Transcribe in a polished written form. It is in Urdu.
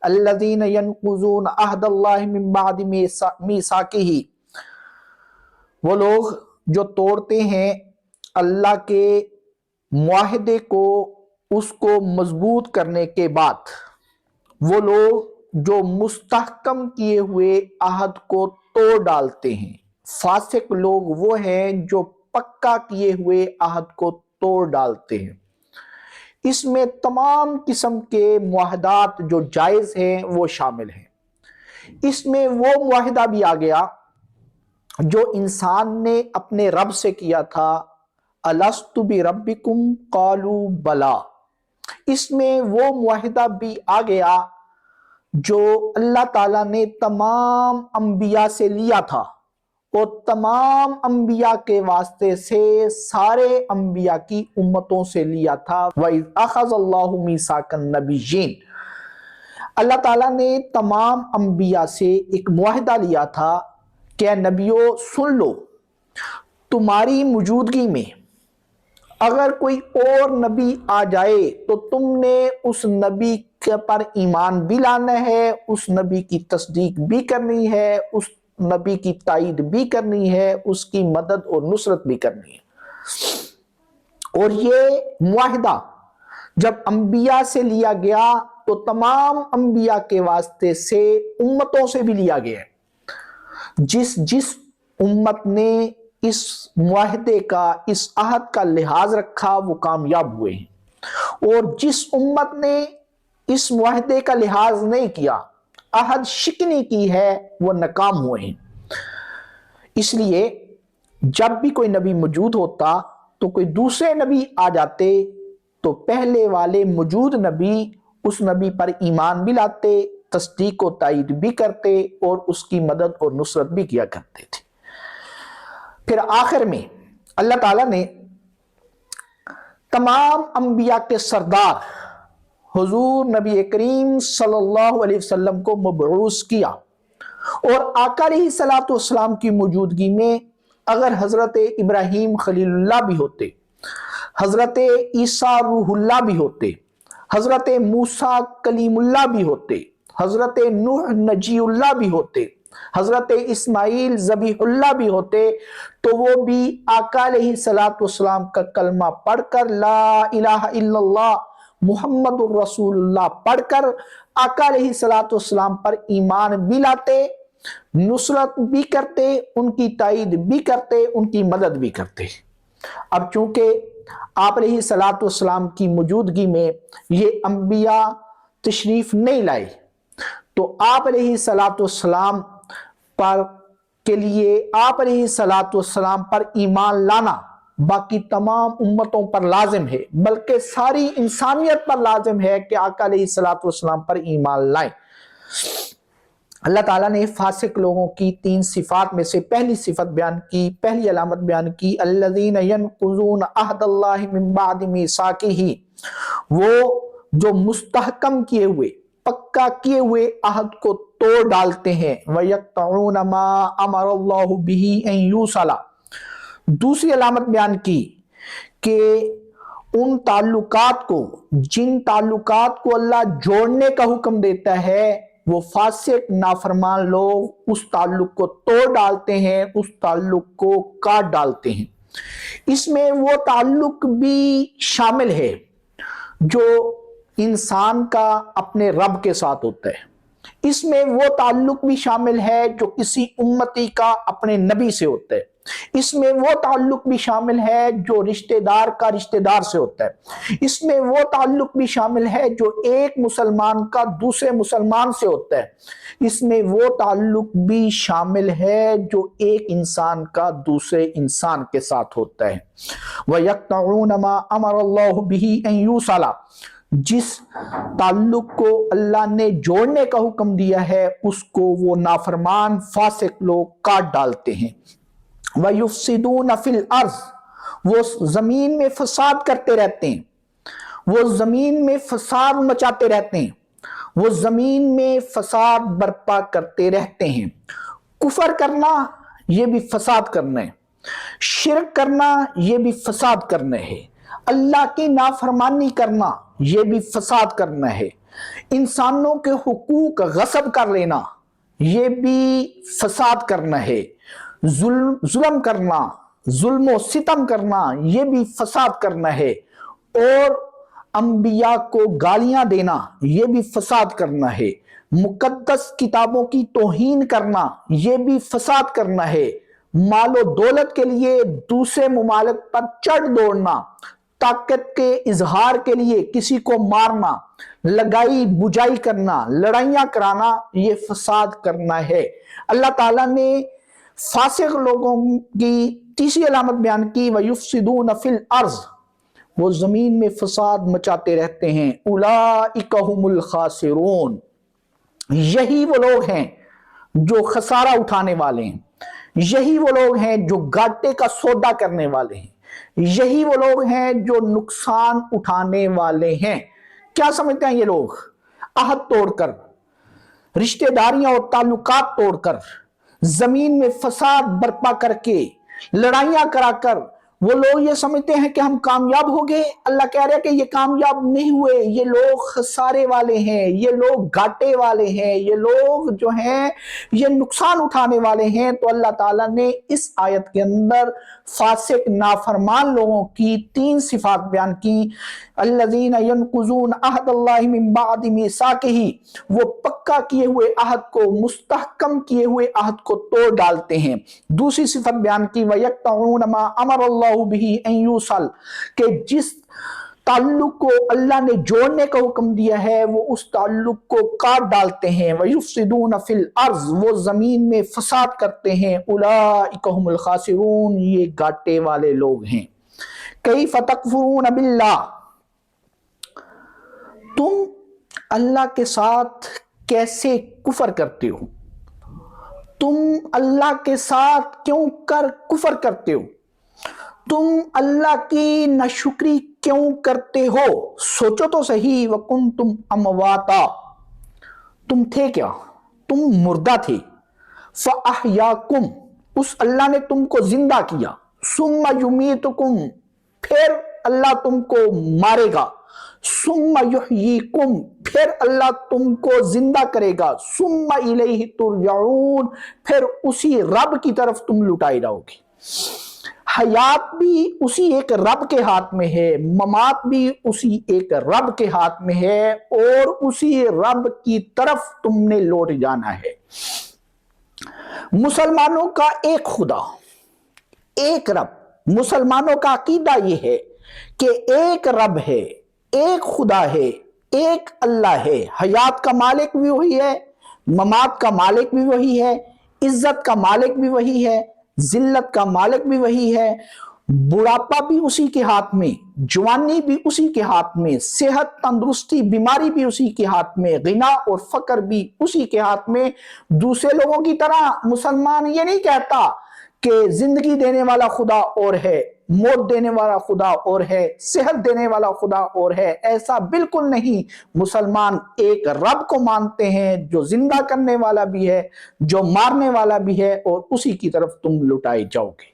الذین ینقضون عہد اللہ من بعد میثاقہ، وہ لوگ جو توڑتے ہیں اللہ کے معاہدے کو اس کو مضبوط کرنے کے بعد، وہ لوگ جو مستحکم کیے ہوئے عہد کو توڑ ڈالتے ہیں۔ فاسق لوگ وہ ہیں جو پکا کیے ہوئے عہد کو توڑ ڈالتے ہیں۔ اس میں تمام قسم کے معاہدات جو جائز ہیں وہ شامل ہیں۔ اس میں وہ معاہدہ بھی آ گیا جو انسان نے اپنے رب سے کیا تھا، الست بربکم قالوا بلا۔ اس میں وہ معاہدہ بھی آ گیا جو اللہ تعالیٰ نے تمام انبیاء سے لیا تھا، اور تمام انبیاء کے واسطے سے سارے انبیاء کی امتوں سے لیا تھا۔ وَإِذْ أَخَذَ اللَّهُ مِيثَاقَ النَّبِيِّينَ، اللہ تعالیٰ نے تمام انبیاء سے ایک معاہدہ لیا تھا کہ اے نبیو سن لو، تمہاری موجودگی میں اگر کوئی اور نبی آ جائے تو تم نے اس نبی پر ایمان بھی لانا ہے، اس نبی کی تصدیق بھی کرنی ہے، اس نبی کی تائید بھی کرنی ہے، اس کی مدد اور نصرت بھی کرنی ہے۔ اور یہ معاہدہ جب انبیاء سے لیا گیا تو تمام انبیاء کے واسطے سے امتوں سے بھی لیا گیا ہے۔ جس امت نے اس معاہدے کا، اس عہد کا لحاظ رکھا وہ کامیاب ہوئے ہیں، اور جس امت نے اس معاہدے کا لحاظ نہیں کیا، عہد شکنی کی ہے، وہ ناکام ہوئے ہیں۔ اس لیے جب بھی کوئی نبی موجود ہوتا تو کوئی دوسرے نبی آ جاتے تو پہلے والے موجود نبی اس نبی پر ایمان بھی لاتے، تصدیق و تائید بھی کرتے، اور اس کی مدد اور نصرت بھی کیا کرتے تھے۔ پھر آخر میں اللہ تعالیٰ نے تمام انبیاء کے سردار حضور نبی کریم صلی اللہ علیہ وسلم کو مبعوث کیا، اور آقا علیہ الصلوۃ والسلام کی موجودگی میں اگر حضرت ابراہیم خلیل اللہ بھی ہوتے، حضرت عیسیٰ روح اللہ بھی ہوتے، حضرت موسیٰ کلیم اللہ بھی ہوتے، حضرت نوح نجی اللہ بھی ہوتے، حضرت اسماعیل ذبیح اللہ بھی ہوتے، تو وہ بھی آقا علیہ الصلوۃ والسلام کا کلمہ پڑھ کر، لا الہ الا اللہ محمد الرسول اللہ پڑھ کر آقا علیہ الصلوۃ والسلام پر ایمان بھی لاتے، نصرت بھی کرتے، ان کی تائید بھی کرتے، ان کی مدد بھی کرتے۔ اب چونکہ آپ علیہ الصلوۃ والسلام کی موجودگی میں یہ انبیاء تشریف نہیں لائے، تو آپ علیہ الصلوۃ والسلام پر کے لیے آپ علیہ الصلوۃ والسلام پر ایمان لانا باقی تمام امتوں پر لازم ہے، بلکہ ساری انسانیت پر لازم ہے کہ آقا علیہ الصلوۃ والسلام پر ایمان لائیں۔ اللہ تعالیٰ نے فاسق لوگوں کی 3 صفات میں سے پہلی صفت بیان کی، پہلی علامت بیان کی، الذین ینقضون عہد اللہ من بعد میثاقہ، وہ جو مستحکم کیے ہوئے، پکا کیے ہوئے عہد کو توڑ ڈالتے ہیں، وَيَقْطَعُونَ مَا أَمَرَ اللَّهُ بِهِ أَن يُوصَلَ۔ دوسری علامت بیان کی کہ ان تعلقات کو، جن تعلقات کو اللہ جوڑنے کا حکم دیتا ہے، وہ فاسق نافرمان لوگ اس تعلق کو توڑ ڈالتے ہیں، اس تعلق کو کاٹ ڈالتے ہیں۔ اس میں وہ تعلق بھی شامل ہے جو انسان کا اپنے رب کے ساتھ ہوتا ہے، اس میں وہ تعلق بھی شامل ہے جو کسی امتی کا اپنے نبی سے ہوتا ہے، اس میں وہ تعلق بھی شامل ہے جو رشتہ دار کا رشتہ دار سے ہوتا ہے، اس میں وہ تعلق بھی شامل ہے جو ایک مسلمان کا دوسرے مسلمان سے ہوتا ہے، اس میں وہ تعلق بھی شامل ہے جو ایک انسان کا دوسرے انسان کے ساتھ ہوتا ہے۔ وَيَقْطَعُونَ مَا أَمَرَ اللَّهُ بِهِ أَن يُوصَلَ، جس تعلق کو اللہ نے جوڑنے کا حکم دیا ہے اس کو وہ نافرمان فاسق لوگ کاٹ ڈالتے ہیں۔ وَيُفْسِدُونَ فِي الْأَرْضِ، وہ زمین میں فساد کرتے رہتے ہیں، وہ زمین میں فساد مچاتے رہتے ہیں، وہ زمین میں فساد برپا کرتے رہتے ہیں۔ کفر کرنا یہ بھی فساد کرنا ہے، شرک کرنا یہ بھی فساد کرنا ہے، اللہ کی نافرمانی کرنا یہ بھی فساد کرنا ہے، انسانوں کے حقوق غصب کر لینا یہ بھی فساد کرنا ہے، ظلم کرنا، ظلم و ستم کرنا یہ بھی فساد کرنا ہے، اور انبیاء کو گالیاں دینا یہ بھی فساد کرنا ہے، مقدس کتابوں کی توہین کرنا یہ بھی فساد کرنا ہے، مال و دولت کے لیے دوسرے ممالک پر چڑھ دوڑنا، طاقت کے اظہار کے لیے کسی کو مارنا، لگائی بجائی کرنا، لڑائیاں کرانا یہ فساد کرنا ہے۔ اللہ تعالیٰ نے فاسق لوگوں کی تیسری علامت بیان کی، وَيُفْسِدُونَ فِي الْأَرْضِ، وہ زمین میں فساد مچاتے رہتے ہیں، اولئک هم الخاسرون، یہی وہ لوگ ہیں جو خسارہ اٹھانے والے ہیں، یہی وہ لوگ ہیں جو گھاٹے کا سودا کرنے والے ہیں، یہی وہ لوگ ہیں جو نقصان اٹھانے والے ہیں۔ کیا سمجھتے ہیں یہ لوگ؟ عہد توڑ کر، رشتہ داریاں اور تعلقات توڑ کر، زمین میں فساد برپا کر کے، لڑائیاں کرا کر وہ لوگ یہ سمجھتے ہیں کہ ہم کامیاب ہو گئے۔ اللہ کہہ رہے ہیں کہ یہ کامیاب نہیں ہوئے، یہ لوگ خسارے والے ہیں، یہ لوگ گھاٹے والے ہیں، یہ لوگ جو ہیں یہ نقصان اٹھانے والے ہیں۔ تو اللہ تعالیٰ نے اس آیت کے اندر فاسق نافرمان لوگوں کی 3 صفات بیان کی۔ الذین ینقضون عہد اللہ من بعد میثاقہ، وہ پکا کیے ہوئے عہد کو، مستحکم کیے ہوئے عہد کو توڑ ڈالتے ہیں۔ دوسری صفت بیان کی، وَيَقْطَعُونَ مَا أَمَرَ اللَّهُ بِهِ أَن يُوصَلَ، کہ جس تعلق کو اللہ نے جوڑنے کا حکم دیا ہے وہ اس تعلق کو کاٹ ڈالتے ہیں۔ وَيُفْسِدُونَ فِي الْأَرْضِ، وہ زمین میں فساد کرتے ہیں۔ أُولَئِكَ هُمُ الْخَاسِرُونَ، یہ گھاٹے والے لوگ ہیں۔ كَيْفَ تَكْفُرُونَ بِاللَّهِ، تم اللہ کے ساتھ کیسے کفر کرتے ہو؟ تم اللہ کے ساتھ کیوں کر کفر کرتے ہو؟ تم اللہ کی ناشکری کیوں کرتے ہو؟ سوچو تو صحیح، وَكُنْتُمْ أَمْوَاتًا، تم تھے کیا؟ تم مردہ تھے۔ فَأَحْيَاكُمْ، اس اللہ نے تم کو زندہ کیا۔ ثُمَّ يُمِيتُكُمْ، پھر اللہ تم کو مارے گا۔ ثُمَّ يُحْيِيكُمْ، پھر اللہ تم کو زندہ کرے گا۔ ثُمَّ إِلَيْهِ تُرْجَعُونَ، پھر اسی رب کی طرف تم لٹائے جاؤ گے۔ حیات بھی اسی ایک رب کے ہاتھ میں ہے، ممات بھی اسی ایک رب کے ہاتھ میں ہے، اور اسی رب کی طرف تم نے لوٹ جانا ہے۔ مسلمانوں کا ایک خدا، ایک رب، مسلمانوں کا عقیدہ یہ ہے کہ ایک رب ہے، ایک خدا ہے، ایک اللہ ہے۔ حیات کا مالک بھی وہی ہے، ممات کا مالک بھی وہی ہے، عزت کا مالک بھی وہی ہے، ذلت کا مالک بھی وہی ہے، بڑھاپا بھی اسی کے ہاتھ میں، جوانی بھی اسی کے ہاتھ میں، صحت تندرستی بیماری بھی اسی کے ہاتھ میں، غنا اور فقر بھی اسی کے ہاتھ میں۔ دوسرے لوگوں کی طرح مسلمان یہ نہیں کہتا کہ زندگی دینے والا خدا اور ہے، موت دینے والا خدا اور ہے، صحت دینے والا خدا اور ہے، ایسا بالکل نہیں۔ مسلمان ایک رب کو مانتے ہیں جو زندہ کرنے والا بھی ہے، جو مارنے والا بھی ہے، اور اسی کی طرف تم لٹائے جاؤ گے۔